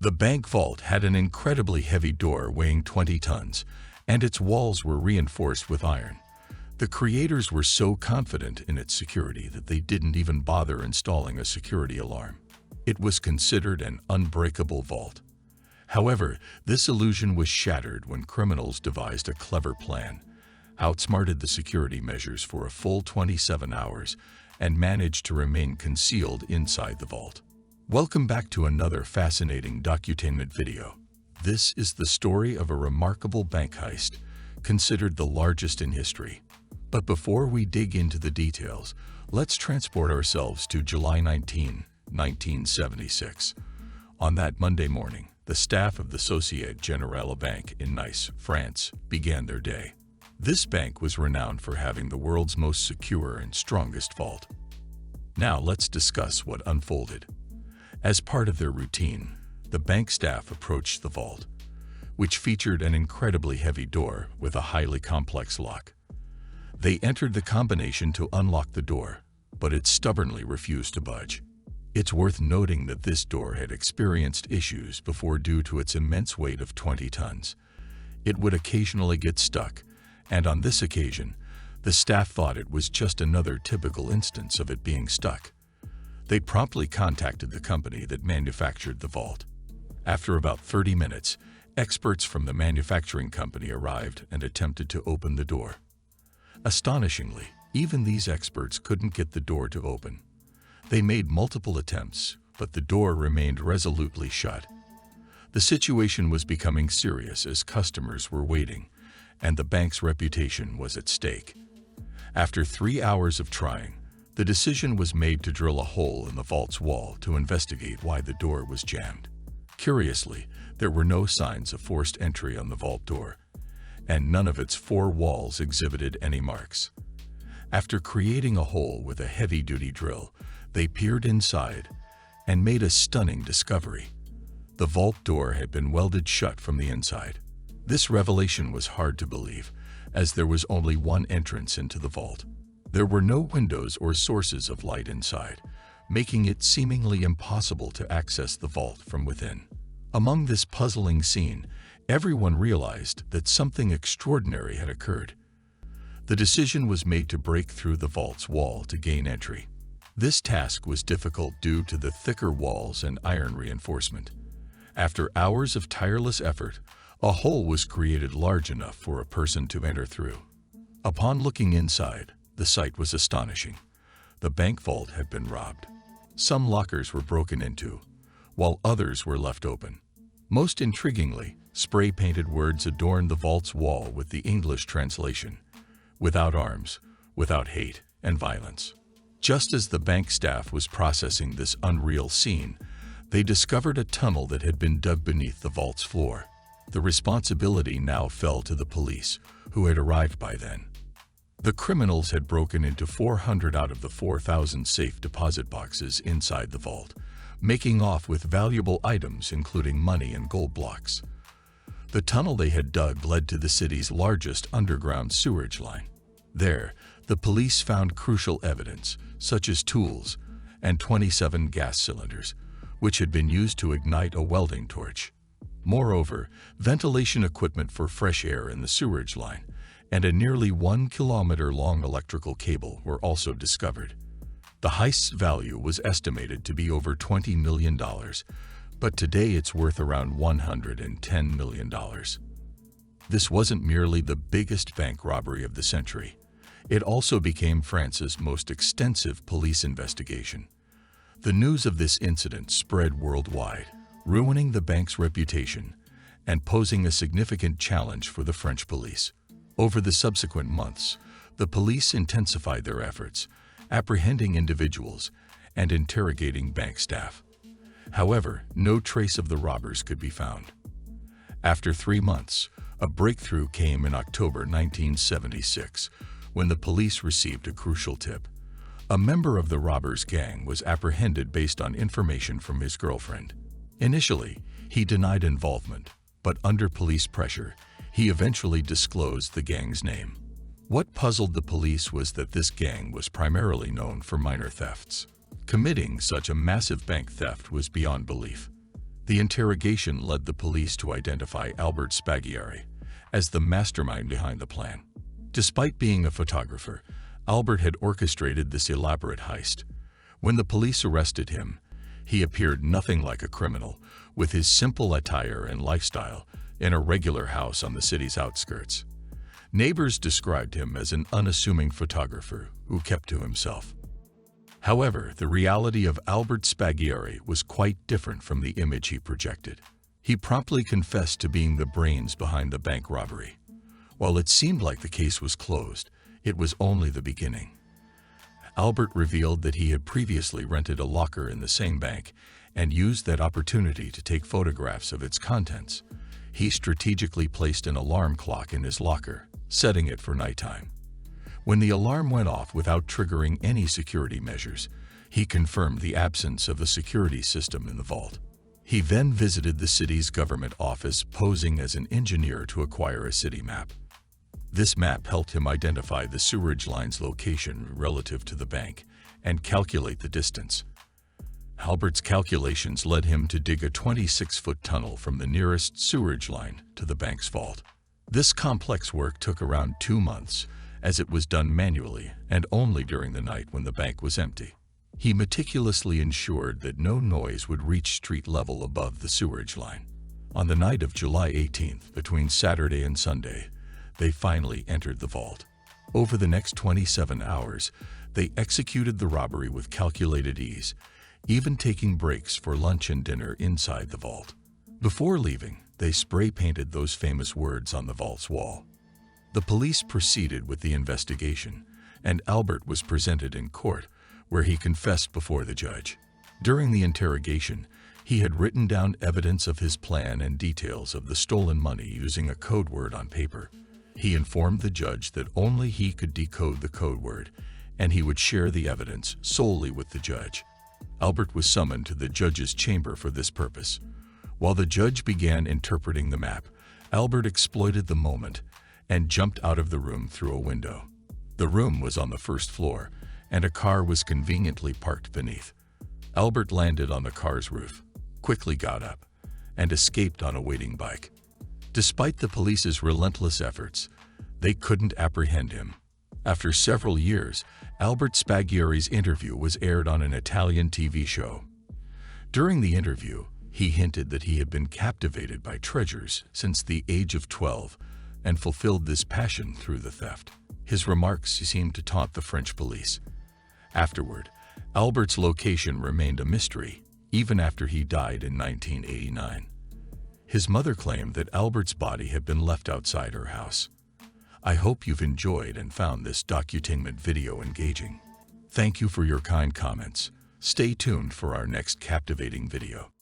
The bank vault had an incredibly heavy door weighing 20 tons, and its walls were reinforced with iron. The creators were so confident in its security that they didn't even bother installing a security alarm. It was considered an unbreakable vault. However, this illusion was shattered when criminals devised a clever plan, outsmarted the security measures for a full 27 hours, and managed to remain concealed inside the vault. Welcome back to another fascinating Docutainment video. This is the story of a remarkable bank heist, considered the largest in history. But before we dig into the details, let's transport ourselves to July 19, 1976. On that Monday morning, the staff of the Société Générale Bank in Nice, France, began their day. This bank was renowned for having the world's most secure and strongest vault. Now let's discuss what unfolded. As part of their routine, the bank staff approached the vault, which featured an incredibly heavy door with a highly complex lock. They entered the combination to unlock the door, but it stubbornly refused to budge. It's worth noting that this door had experienced issues before due to its immense weight of 20 tons. It would occasionally get stuck, and on this occasion, the staff thought it was just another typical instance of it being stuck. They promptly contacted the company that manufactured the vault. After about 30 minutes, experts from the manufacturing company arrived and attempted to open the door. Astonishingly, even these experts couldn't get the door to open. They made multiple attempts, but the door remained resolutely shut. The situation was becoming serious as customers were waiting, and the bank's reputation was at stake. After 3 hours of trying, the decision was made to drill a hole in the vault's wall to investigate why the door was jammed. Curiously, there were no signs of forced entry on the vault door, and none of its 4 walls exhibited any marks. After creating a hole with a heavy-duty drill, they peered inside and made a stunning discovery. The vault door had been welded shut from the inside. This revelation was hard to believe, as there was only one entrance into the vault. There were no windows or sources of light inside, making it seemingly impossible to access the vault from within. Among this puzzling scene, everyone realized that something extraordinary had occurred. The decision was made to break through the vault's wall to gain entry. This task was difficult due to the thicker walls and iron reinforcement. After hours of tireless effort, a hole was created large enough for a person to enter through. Upon looking inside, the sight was astonishing. The bank vault had been robbed. Some lockers were broken into, while others were left open. Most intriguingly, spray-painted words adorned the vault's wall with the English translation, "Without arms, without hate and violence." Just as the bank staff was processing this unreal scene, they discovered a tunnel that had been dug beneath the vault's floor. The responsibility now fell to the police, who had arrived by then. The criminals had broken into 400 out of the 4,000 safe deposit boxes inside the vault, making off with valuable items including money and gold blocks. The tunnel they had dug led to the city's largest underground sewerage line. There, the police found crucial evidence, such as tools and 27 gas cylinders, which had been used to ignite a welding torch. Moreover, ventilation equipment for fresh air in the sewerage line and a nearly 1 kilometer-long electrical cable were also discovered. The heist's value was estimated to be over $20 million, but today it's worth around $110 million. This wasn't merely the biggest bank robbery of the century. It also became France's most extensive police investigation. The news of this incident spread worldwide, ruining the bank's reputation and posing a significant challenge for the French police. Over the subsequent months, the police intensified their efforts, apprehending individuals and interrogating bank staff. However, no trace of the robbers could be found. After 3 months, a breakthrough came in October 1976, when the police received a crucial tip. A member of the robbers' gang was apprehended based on information from his girlfriend. Initially, he denied involvement, but under police pressure, he eventually disclosed the gang's name. What puzzled the police was that this gang was primarily known for minor thefts. Committing such a massive bank theft was beyond belief. The interrogation led the police to identify Albert Spaghieri as the mastermind behind the plan. Despite being a photographer, Albert had orchestrated this elaborate heist. When the police arrested him, he appeared nothing like a criminal, with his simple attire and lifestyle in a regular house on the city's outskirts. Neighbors described him as an unassuming photographer who kept to himself. However, the reality of Albert Spaghieri was quite different from the image he projected. He promptly confessed to being the brains behind the bank robbery. While it seemed like the case was closed, it was only the beginning. Albert revealed that he had previously rented a locker in the same bank and used that opportunity to take photographs of its contents. He strategically placed an alarm clock in his locker, setting it for nighttime. When the alarm went off without triggering any security measures, he confirmed the absence of a security system in the vault. He then visited the city's government office posing as an engineer to acquire a city map. This map helped him identify the sewerage line's location relative to the bank and calculate the distance. Albert's calculations led him to dig a 26-foot tunnel from the nearest sewerage line to the bank's vault. This complex work took around 2 months, as it was done manually and only during the night when the bank was empty. He meticulously ensured that no noise would reach street level above the sewerage line. On the night of July 18th, between Saturday and Sunday, they finally entered the vault. Over the next 27 hours, they executed the robbery with calculated ease, even taking breaks for lunch and dinner inside the vault. Before leaving, they spray-painted those famous words on the vault's wall. The police proceeded with the investigation, and Albert was presented in court, where he confessed before the judge. During the interrogation, he had written down evidence of his plan and details of the stolen money using a code word on paper. He informed the judge that only he could decode the code word, and he would share the evidence solely with the judge. Albert was summoned to the judge's chamber for this purpose. While the judge began interpreting the map, Albert exploited the moment and jumped out of the room through a window. The room was on the first floor, and a car was conveniently parked beneath. Albert landed on the car's roof, quickly got up, and escaped on a waiting bike. Despite the police's relentless efforts, they couldn't apprehend him. After several years, Albert Spaghieri's interview was aired on an Italian TV show. During the interview, he hinted that he had been captivated by treasures since the age of 12 and fulfilled this passion through the theft. His remarks seemed to taunt the French police. Afterward, Albert's location remained a mystery, even after he died in 1989. His mother claimed that Albert's body had been left outside her house. I hope you've enjoyed and found this Docutainment video engaging. Thank you for your kind comments. Stay tuned for our next captivating video.